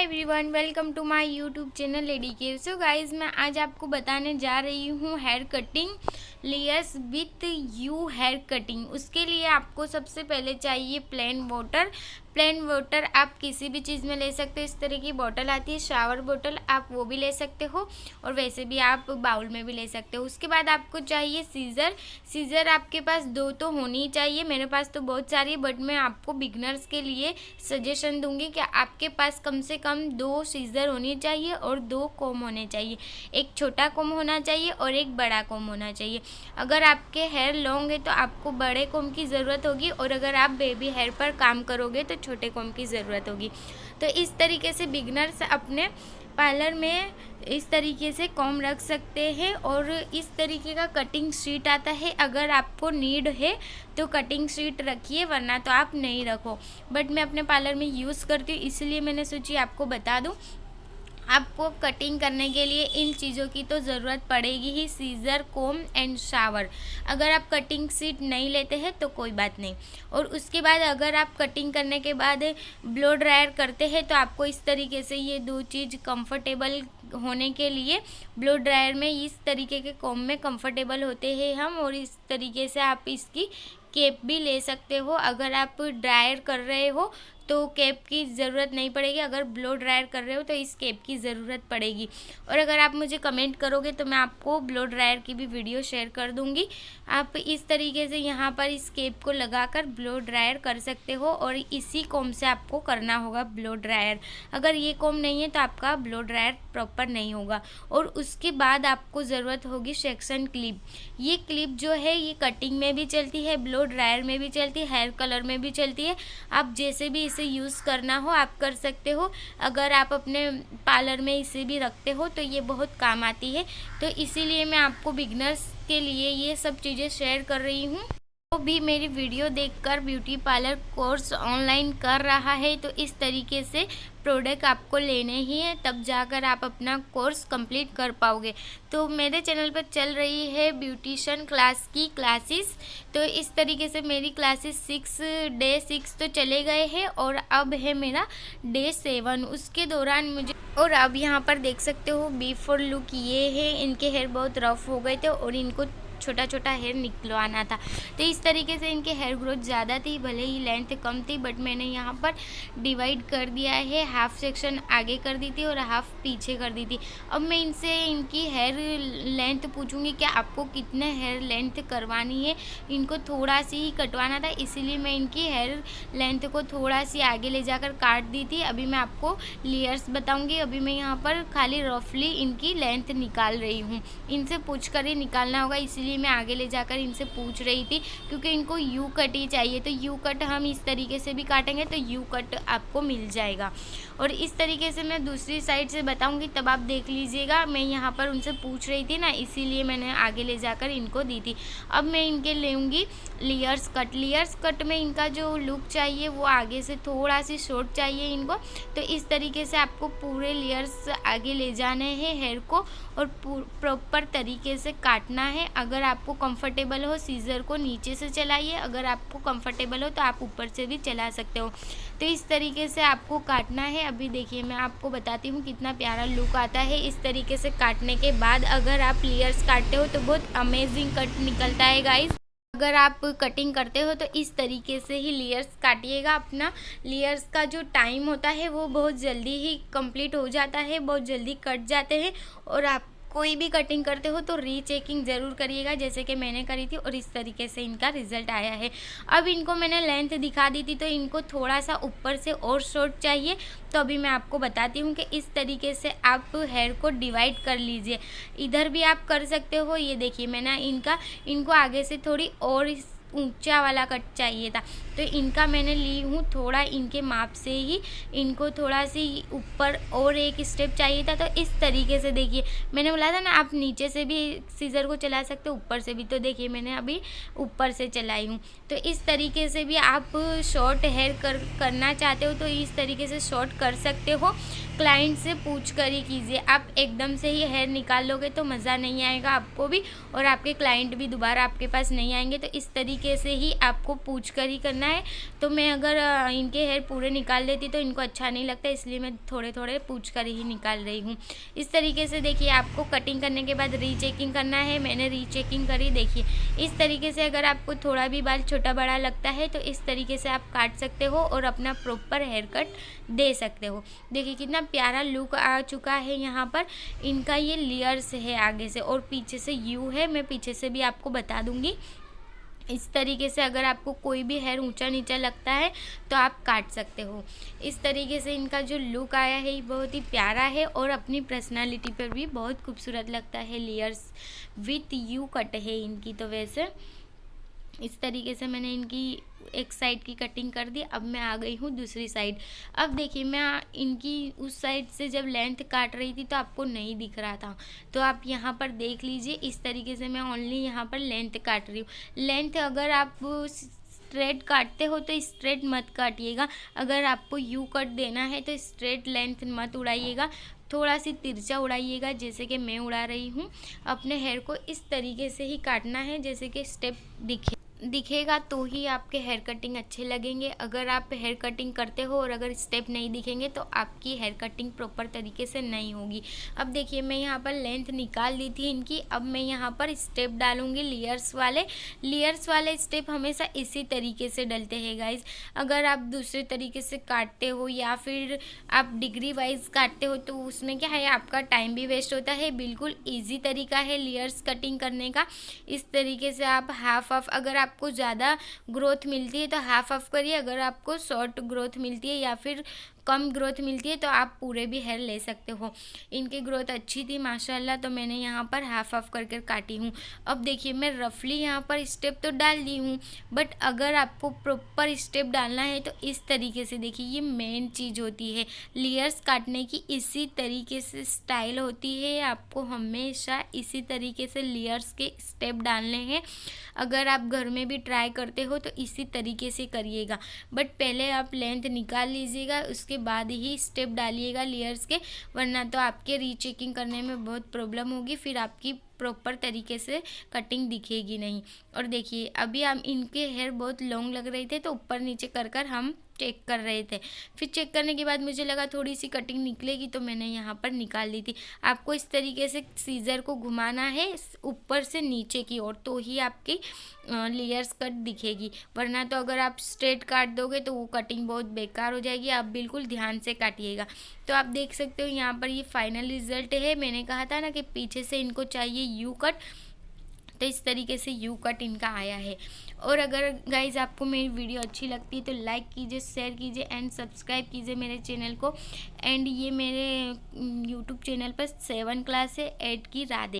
Everyone, welcome to my YouTube channel lady care. So guys, मैं आज आपको बताने जा रही हूँ hair cutting layers with U hair cutting. उसके लिए आपको सबसे पहले चाहिए प्लेन वाटर। प्लेन वाटर आप किसी भी चीज़ में ले सकते हो। इस तरह की बोतल आती है, शावर बोतल, आप वो भी ले सकते हो और वैसे भी आप बाउल में भी ले सकते हो। उसके बाद आपको चाहिए सीज़र। सीज़र आपके पास 2 तो होनी ही चाहिए। मेरे पास तो बहुत सारी है, बट मैं आपको बिगनर्स के लिए सजेशन दूंगी कि आपके पास कम से कम 2 सीज़र होनी चाहिए और 2 कॉम होने चाहिए। एक छोटा कॉम होना चाहिए और एक बड़ा कॉम होना चाहिए। अगर आपके हेयर लॉन्ग है तो आपको बड़े कॉम की ज़रूरत होगी, और अगर आप बेबी हेयर पर काम करोगे तो छोटे कॉम की ज़रूरत होगी। तो इस तरीके से बिगनर्स अपने पार्लर में इस तरीके से कॉम रख सकते हैं। और इस तरीके का कटिंग शीट आता है। अगर आपको नीड है तो कटिंग शीट रखिए, वरना तो आप नहीं रखो। बट मैं अपने पार्लर में यूज़ करती हूँ, इसलिए मैंने सोची आपको बता दूँ। आपको कटिंग करने के लिए इन चीज़ों की तो ज़रूरत पड़ेगी ही, सीज़र, कोम एंड शावर। अगर आप कटिंग शीट नहीं लेते हैं तो कोई बात नहीं। और उसके बाद अगर आप कटिंग करने के बाद ब्लो ड्रायर करते हैं तो आपको इस तरीके से ये 2 चीज़ कंफर्टेबल होने के लिए ब्लो ड्रायर में इस तरीके के कोम में कंफर्टेबल होते हैं हम। और इस तरीके से आप इसकी कैप भी ले सकते हो। अगर आप ड्रायर कर रहे हो तो कैप की ज़रूरत नहीं पड़ेगी, अगर ब्लो ड्रायर कर रहे हो तो इस कैप की ज़रूरत पड़ेगी। और अगर आप मुझे कमेंट करोगे तो मैं आपको ब्लो ड्रायर की भी वीडियो शेयर कर दूंगी। आप इस तरीके से यहाँ पर इस कैप को लगाकर ब्लो ड्रायर कर सकते हो, और इसी कॉम से आपको करना होगा ब्लो ड्रायर। अगर ये कॉम नहीं है तो आपका ब्लो ड्रायर प्रॉपर नहीं होगा। और उसके बाद आपको ज़रूरत होगी सेक्शन क्लिप। ये क्लिप जो है ये कटिंग में भी चलती है, ब्लो ड्रायर में भी चलती है, हेयर कलर में भी चलती है। आप जैसे भी इसे यूज़ करना हो आप कर सकते हो। अगर आप अपने पार्लर में इसे भी रखते हो तो ये बहुत काम आती है। तो इसीलिए मैं आपको बिगनर्स के लिए ये सब चीज़ें शेयर कर रही हूँ। तो भी मेरी वीडियो देखकर ब्यूटी पार्लर कोर्स ऑनलाइन कर रहा है तो इस तरीके से प्रोडक्ट आपको लेने ही है, तब जाकर आप अपना कोर्स कंप्लीट कर पाओगे। तो मेरे चैनल पर चल रही है ब्यूटिशियन क्लास की क्लासेस। तो इस तरीके से मेरी क्लासेस डे 6 तो चले गए हैं और अब है मेरा डे 7। उसके दौरान मुझे, और अब यहाँ पर देख सकते हो बिफोर लुक ये है। इनके हेयर बहुत रफ हो गए थे और इनको छोटा छोटा हेयर निकलवाना था। तो इस तरीके से इनके हेयर ग्रोथ ज़्यादा थी, भले ही लेंथ कम थी, बट मैंने यहाँ पर डिवाइड कर दिया है। हाफ सेक्शन आगे कर दी थी और हाफ पीछे कर दी थी। अब मैं इनसे इनकी हेयर लेंथ पूछूंगी कि आपको कितने हेयर लेंथ करवानी है। इनको थोड़ा सी ही कटवाना था, इसीलिए मैं इनकी हेयर लेंथ को थोड़ा सी आगे ले जाकर काट दी थी। अभी मैं आपको लेयर्स बताऊँगी। अभी मैं यहाँ पर खाली रफली इनकी लेंथ निकाल रही हूँ। इनसे पूछ कर ही निकालना होगा, इसीलिए मैं आगे ले जाकर इनसे पूछ रही थी, क्योंकि इनको यू कट ही चाहिए। तो यू कट हम इस तरीके से भी काटेंगे तो यू कट आपको मिल जाएगा। और इस तरीके से मैं दूसरी साइड से बताऊंगी, तब आप देख लीजिएगा। मैं यहाँ पर उनसे पूछ रही थी ना, इसीलिए मैंने आगे ले जाकर इनको दी थी। अब मैं इनके लेंगी लेयर्स कट। लेयर्स कट में इनका जो लुक चाहिए वो आगे से थोड़ा सी शॉर्ट चाहिए इनको। तो इस तरीके से आपको पूरे लेयर्स आगे ले जाने हैं हेयर को, और प्रॉपर तरीके से काटना है। अगर आपको कंफर्टेबल हो सीज़र को नीचे से चलाइए, अगर आपको कंफर्टेबल हो तो आप ऊपर से भी चला सकते हो। तो इस तरीके से आपको काटना है। अभी देखिए मैं आपको बताती हूँ कितना प्यारा लुक आता है। इस तरीके से काटने के बाद अगर आप लेयर्स काटते हो तो बहुत अमेजिंग कट निकलता है गाइस। अगर आप कटिंग करते हो तो इस तरीके से ही लेयर्स काटिएगा। अपना लेयर्स का जो टाइम होता है वो बहुत जल्दी ही कंप्लीट हो जाता है, बहुत जल्दी कट जाते हैं। और आप कोई भी कटिंग करते हो तो रीचेकिंग ज़रूर करिएगा, जैसे कि मैंने करी थी। और इस तरीके से इनका रिज़ल्ट आया है। अब इनको मैंने लेंथ दिखा दी थी, तो इनको थोड़ा सा ऊपर से और शॉर्ट चाहिए। तो अभी मैं आपको बताती हूँ कि इस तरीके से आप हेयर को डिवाइड कर लीजिए। इधर भी आप कर सकते हो। ये देखिए मैंने इनको आगे से थोड़ी और ऊंचा वाला कट चाहिए था, तो इनका मैंने ली हूँ थोड़ा इनके माप से ही। इनको थोड़ा सी ऊपर और एक स्टेप चाहिए था। तो इस तरीके से देखिए, मैंने बोला था ना आप नीचे से भी सीज़र को चला सकते हो, ऊपर से भी। तो देखिए मैंने अभी ऊपर से चलाई हूँ। तो इस तरीके से भी आप शॉर्ट हेयर करना चाहते हो तो इस तरीके से शॉर्ट कर सकते हो। क्लाइंट से पूछ कर ही कीजिए। आप एकदम से ही हेयर निकाल लोगे तो मज़ा नहीं आएगा आपको भी, और आपके क्लाइंट भी दोबारा आपके पास नहीं आएंगे। तो इस तरीके से ही आपको पूछ कर ही करना निकालना है। तो मैं अगर इनके हेयर पूरे निकाल देती तो इनको अच्छा नहीं लगता, इसलिए मैं थोड़े थोड़े पूछ कर ही निकाल रही हूँ। इस तरीके से देखिए आपको कटिंग करने के बाद रीचेकिंग करना है। मैंने रीचेकिंग करी, देखिए इस तरीके से। अगर आपको थोड़ा भी बाल छोटा बड़ा लगता है तो इस तरीके से आप काट सकते हो और अपना प्रॉपर हेयर कट दे सकते हो। देखिए कितना प्यारा लुक आ चुका है। यहाँ पर इनका ये लेयर्स है आगे से और पीछे से यू है, मैं पीछे से भी आपको बता दूंगी। इस तरीके से अगर आपको कोई भी हेयर ऊंचा नीचा लगता है तो आप काट सकते हो। इस तरीके से इनका जो लुक आया है बहुत ही प्यारा है और अपनी पर्सनालिटी पर भी बहुत खूबसूरत लगता है। लेयर्स विथ यू कट है इनकी। तो वैसे इस तरीके से मैंने इनकी एक साइड की कटिंग कर दी। अब मैं आ गई हूँ दूसरी साइड। अब देखिए मैं इनकी उस साइड से जब लेंथ काट रही थी तो आपको नहीं दिख रहा था, तो आप यहाँ पर देख लीजिए। इस तरीके से मैं ओनली यहाँ पर लेंथ काट रही हूँ। लेंथ अगर आप स्ट्रेट काटते हो तो स्ट्रेट मत काटिएगा, अगर आपको यू कट देना है तो स्ट्रेट लेंथ मत उड़ाइएगा, थोड़ा सी तिरछा उड़ाइएगा जैसे कि मैं उड़ा रही हूँ। अपने हेयर को इस तरीके से ही काटना है जैसे कि स्टेप दिखेगा तो ही आपके हेयर कटिंग अच्छे लगेंगे। अगर आप हेयर कटिंग करते हो और अगर स्टेप नहीं दिखेंगे तो आपकी हेयर कटिंग प्रॉपर तरीके से नहीं होगी। अब देखिए मैं यहाँ पर लेंथ निकाल दी थी इनकी। अब मैं यहाँ पर स्टेप डालूंगी लेयर्स वाले स्टेप हमेशा इसी तरीके से डलते हैं गाइज। अगर आप दूसरे तरीके से काटते हो या फिर आप डिग्री वाइज काटते हो तो उसमें क्या है, आपका टाइम भी वेस्ट होता है। बिल्कुल ईजी तरीका है लेयर्स कटिंग करने का। इस तरीके से आप हाफ अगर आपको ज़्यादा ग्रोथ मिलती है तो हाफ करिए, अगर आपको शॉर्ट ग्रोथ मिलती है या फिर कम ग्रोथ मिलती है तो आप पूरे भी हेयर ले सकते हो। इनकी ग्रोथ अच्छी थी माशाल्लाह, तो मैंने यहाँ पर हाफ कर काटी हूँ। अब देखिए मैं रफली यहाँ पर स्टेप तो डाल दी हूँ, बट अगर आपको प्रॉपर स्टेप डालना है तो इस तरीके से देखिए, ये मेन चीज़ होती है लेयर्स काटने की। इसी तरीके से स्टाइल होती है, आपको हमेशा इसी तरीके से लेयर्स के स्टेप डालने हैं। अगर आप घर में भी ट्राई करते हो तो इसी तरीके से करिएगा, बट पहले आप लेंथ निकाल लीजिएगा, उसके बाद ही स्टेप डालिएगा लेयर्स के, वरना तो आपके रीचेकिंग करने में बहुत प्रॉब्लम होगी, फिर आपकी प्रॉपर तरीके से कटिंग दिखेगी नहीं। और देखिए अभी हम इनके हेयर बहुत लॉन्ग लग रहे थे तो ऊपर नीचे कर हम चेक कर रहे थे। फिर चेक करने के बाद मुझे लगा थोड़ी सी कटिंग निकलेगी तो मैंने यहाँ पर निकाल दी थी। आपको इस तरीके से सीजर को घुमाना है ऊपर से नीचे की ओर, तो ही आपकी लेयर्स कट दिखेगी, वरना तो अगर आप स्ट्रेट काट दोगे तो वो कटिंग बहुत बेकार हो जाएगी। आप बिल्कुल ध्यान से काटिएगा। तो आप देख सकते हो यहाँ पर ये फाइनल रिजल्ट है। मैंने कहा था ना कि पीछे से इनको चाहिए यू कट, तो इस तरीके से यू कट इनका आया है। और अगर गाइज आपको मेरी वीडियो अच्छी लगती है तो लाइक कीजिए, शेयर कीजिए एंड सब्सक्राइब कीजिए मेरे चैनल को। एंड ये मेरे यूट्यूब चैनल पर 7 क्लास है 8 की राधे।